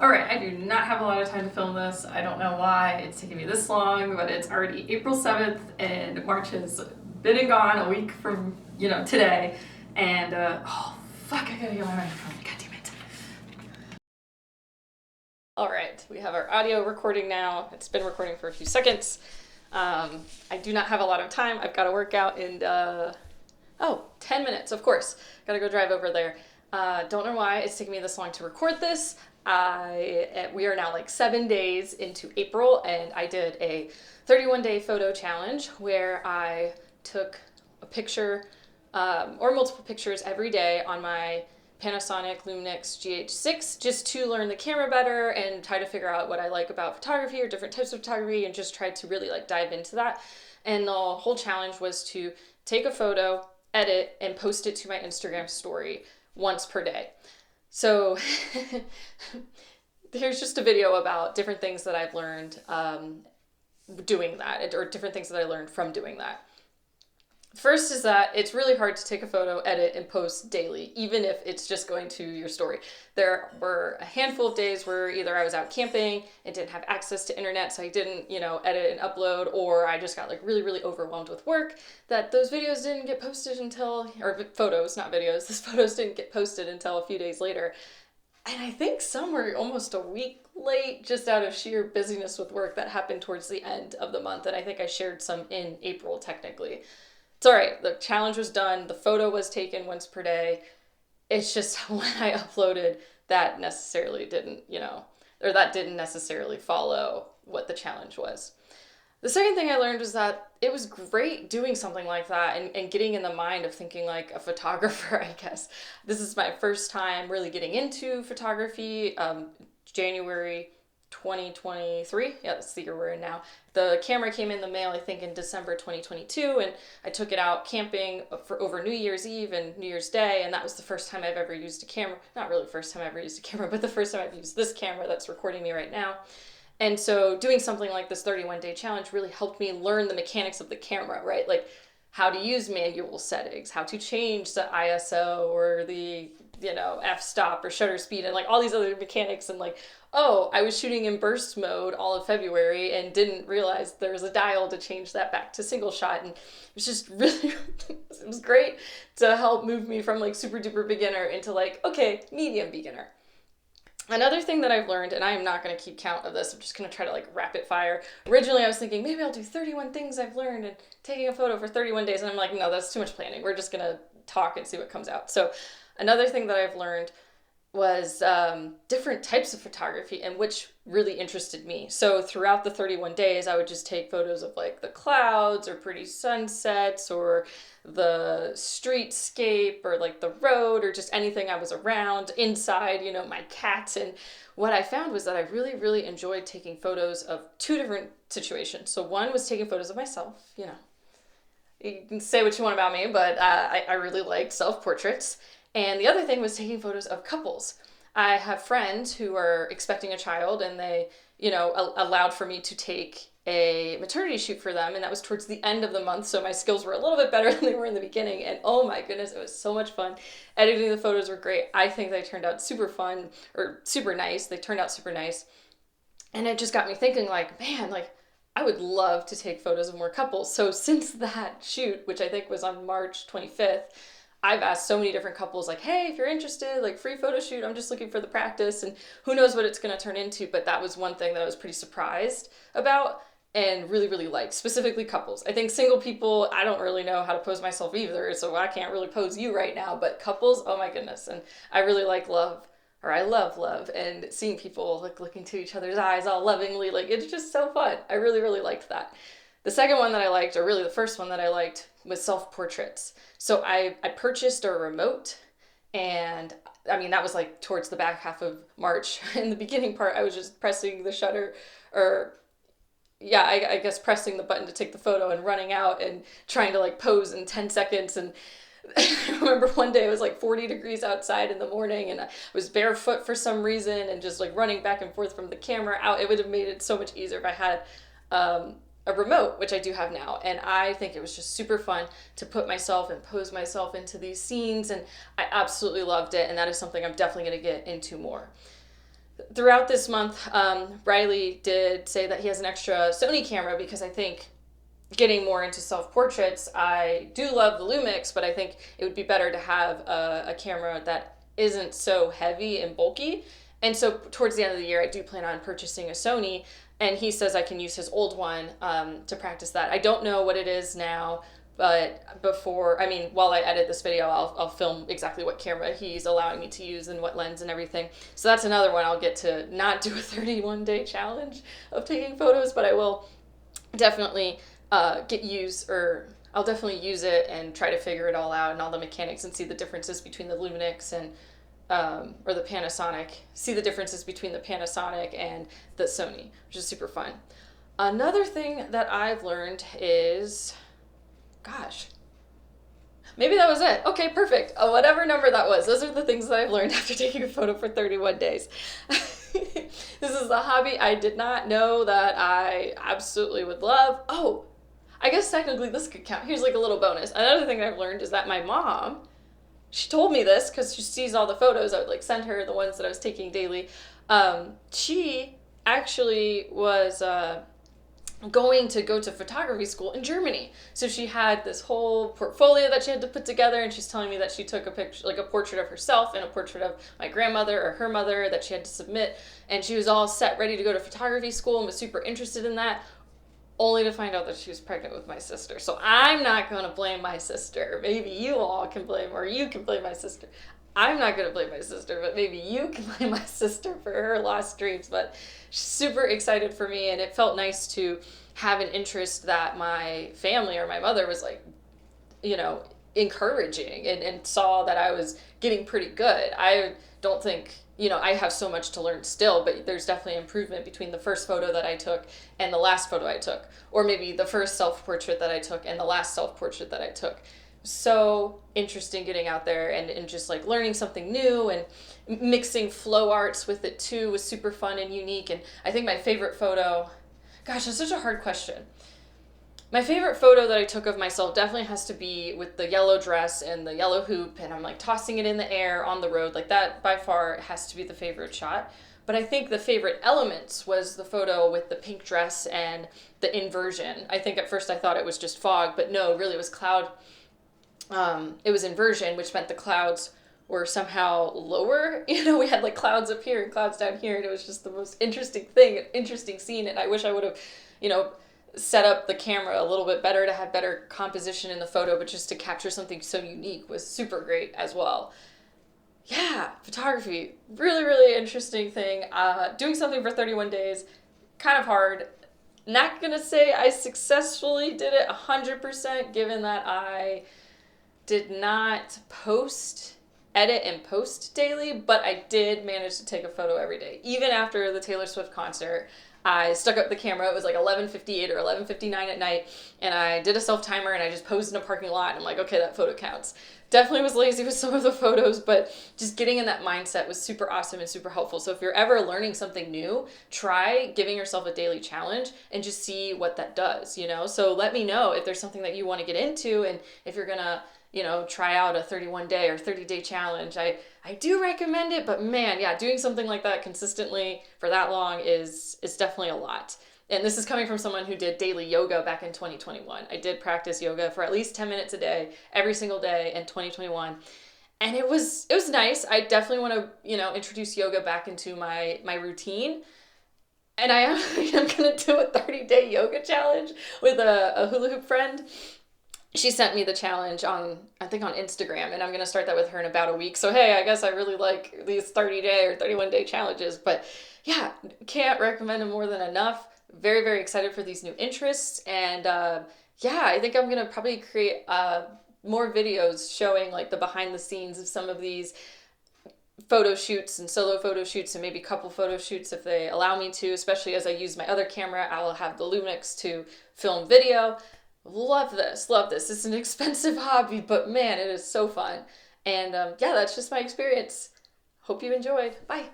Alright, I do not have a lot of time to film this. I don't know why it's taking me this long, but it's already April 7th and March has been and gone a week from, today. And, oh, fuck, I gotta get my microphone. God damn it. Alright, we have our audio recording now. It's been recording for a few seconds. I do not have a lot of time. I've got to work out in, 10 minutes, of course. Gotta go drive over there. Don't know why it's taking me this long to record this. We are now like 7 days into April, and I did a 31-day photo challenge where I took a picture or multiple pictures every day on my Panasonic Lumix GH6 just to learn the camera better and try to figure out what I like about photography or different types of photography, and just try to really like dive into that. And the whole challenge was to take a photo, edit, and post it to my Instagram story once per day. So here's just a video about different things that I've learned doing that, or different things that I learned from doing that. First is that it's really hard to take a photo, edit, and post daily, even if it's just going to your story. There were a handful of days where either I was out camping and didn't have access to internet, so I didn't, edit and upload, or I just got like really, really overwhelmed with work, that those videos didn't get posted until, or photos, not videos, those photos didn't get posted until a few days later. And I think some were almost a week late, just out of sheer busyness with work that happened towards the end of the month. And I think I shared some in April, technically. It's all right. The challenge was done. The photo was taken once per day. It's just when I uploaded, that necessarily didn't, or that didn't necessarily follow what the challenge was. The second thing I learned was that it was great doing something like that and getting in the mind of thinking like a photographer, I guess. This is my first time really getting into photography, January 2023. Yeah, that's the year we're in now. The camera came in the mail, I think, in December 2022, and I took it out camping for over New Year's Eve and New Year's Day, and that was the first time I've ever used a camera. Not really the first time I ever used a camera, but the first time I've used this camera that's recording me right now. And so doing something like this 31-day challenge really helped me learn the mechanics of the camera, right? Like how to use manual settings, how to change the ISO or the, f-stop or shutter speed, and like all these other mechanics. And like, oh, I was shooting in burst mode all of February and didn't realize there was a dial to change that back to single shot. And it was just really, it was great to help move me from like super duper beginner into like, okay, medium beginner. Another thing that I've learned, and I am not going to keep count of this, I'm just going to try to like rapid fire. Originally I was thinking maybe I'll do 31 things I've learned and taking a photo for 31 days. And I'm like, no, that's too much planning. We're just going to talk and see what comes out. So another thing that I've learned was different types of photography, and which really interested me. So throughout the 31 days, I would just take photos of like the clouds or pretty sunsets or the streetscape or like the road or just anything I was around, inside, my cats. And what I found was that I really, really enjoyed taking photos of two different situations. So one was taking photos of myself, you can say what you want about me, but I really liked self-portraits. And the other thing was taking photos of couples. I have friends who are expecting a child, and they, allowed for me to take a maternity shoot for them. And that was towards the end of the month. So my skills were a little bit better than they were in the beginning. And oh my goodness, it was so much fun. Editing the photos were great. I think they turned out super fun, or super nice. They turned out super nice. And it just got me thinking like, man, like I would love to take photos of more couples. So since that shoot, which I think was on March 25th, I've asked so many different couples like, hey, if you're interested, like free photo shoot, I'm just looking for the practice, and who knows what it's going to turn into. But that was one thing that I was pretty surprised about and really, really liked, specifically couples. I think single people, I don't really know how to pose myself either, so I can't really pose you right now, but couples, oh my goodness. And I really I love love, and seeing people like looking to each other's eyes all lovingly, like it's just so fun. I really, really liked that. The second one that I liked, or really the first one that I liked, was self-portraits. So I purchased a remote, and I mean, that was like towards the back half of March. In the beginning part, I was just pressing the shutter, or yeah, I guess pressing the button to take the photo and running out and trying to like pose in 10 seconds. And I remember one day it was like 40 degrees outside in the morning, and I was barefoot for some reason and just like running back and forth from the camera out. It would have made it so much easier if I had a remote, which I do have now. And I think it was just super fun to put myself and pose myself into these scenes. And I absolutely loved it. And that is something I'm definitely going to get into more. throughout this month, Riley did say that he has an extra Sony camera because I think getting more into self-portraits, I do love the Lumix, but I think it would be better to have a camera that isn't so heavy and bulky. And so towards the end of the year, I do plan on purchasing a Sony, and he says I can use his old one to practice that. I don't know what it is now, but while I edit this video, I'll film exactly what camera he's allowing me to use and what lens and everything. So that's another one. I'll get to not do a 31-day challenge of taking photos, but I will definitely I'll definitely use it and try to figure it all out and all the mechanics and see the differences between the Lumix and or the Panasonic. See the differences between the Panasonic and the Sony, which is super fun. Another thing that I've learned is, gosh, maybe that was it. Okay, perfect. Whatever number that was, those are the things that I've learned after taking a photo for 31 days. This is a hobby I did not know that I absolutely would love. Oh, I guess technically this could count. Here's like a little bonus. Another thing I've learned is that my mom, she told me this because she sees all the photos. I would like send her the ones that I was taking daily. She actually was going to go to photography school in Germany. So she had this whole portfolio that she had to put together, and she's telling me that she took a picture, like a portrait of herself and a portrait of my grandmother or her mother that she had to submit, and she was all set, ready to go to photography school and was super interested in that, only to find out that she was pregnant with my sister. So I'm not going to blame my sister. Maybe you all can blame, or you can blame my sister. I'm not going to blame my sister, but maybe you can blame my sister for her lost dreams. But she's super excited for me, and it felt nice to have an interest that my family or my mother was like, encouraging and saw that I was getting pretty good. I don't think, I have so much to learn still, but there's definitely improvement between the first photo that I took and the last photo I took, or maybe the first self-portrait that I took and the last self-portrait that I took. So interesting getting out there and just like learning something new, and mixing flow arts with it too was super fun and unique. And I think my favorite photo, gosh, that's such a hard question. My favorite photo that I took of myself definitely has to be with the yellow dress and the yellow hoop, and I'm like tossing it in the air on the road. Like that by far has to be the favorite shot. But I think the favorite elements was the photo with the pink dress and the inversion. I think at first I thought it was just fog, but no, really it was cloud. It was inversion, which meant the clouds were somehow lower. We had like clouds up here and clouds down here, and it was just the most interesting thing, an interesting scene. And I wish I would have, set up the camera a little bit better to have better composition in the photo, but just to capture something so unique was super great as well. Yeah, photography, really, really interesting thing. Doing something for 31 days, kind of hard. Not gonna say I successfully did it 100%, given that I did not edit and post daily, but I did manage to take a photo every day. Even after the Taylor Swift concert, I stuck up the camera. It was like 11:58 or 11:59 at night, and I did a self-timer, and I just posed in a parking lot, and I'm like, okay, that photo counts. Definitely was lazy with some of the photos, but just getting in that mindset was super awesome and super helpful. So if you're ever learning something new, try giving yourself a daily challenge and just see what that does, So let me know if there's something that you want to get into, and if you're gonna try out a 31-day or 30-day challenge. I do recommend it, but man, yeah, doing something like that consistently for that long is definitely a lot. And this is coming from someone who did daily yoga back in 2021. I did practice yoga for at least 10 minutes a day, every single day in 2021. And it was nice. I definitely want to, introduce yoga back into my routine. And I am going to do a 30-day yoga challenge with a hula hoop friend. She sent me the challenge on Instagram, and I'm going to start that with her in about a week. So, hey, I guess I really like these 30-day or 31-day challenges. But yeah, can't recommend them more than enough. Very, very excited for these new interests. And I think I'm going to probably create more videos showing like the behind the scenes of some of these photo shoots and solo photo shoots, and maybe couple photo shoots if they allow me to, especially as I use my other camera. I will have the Lumix to film video. Love this. It's an expensive hobby, but man, it is so fun. And that's just my experience. Hope you enjoyed. Bye.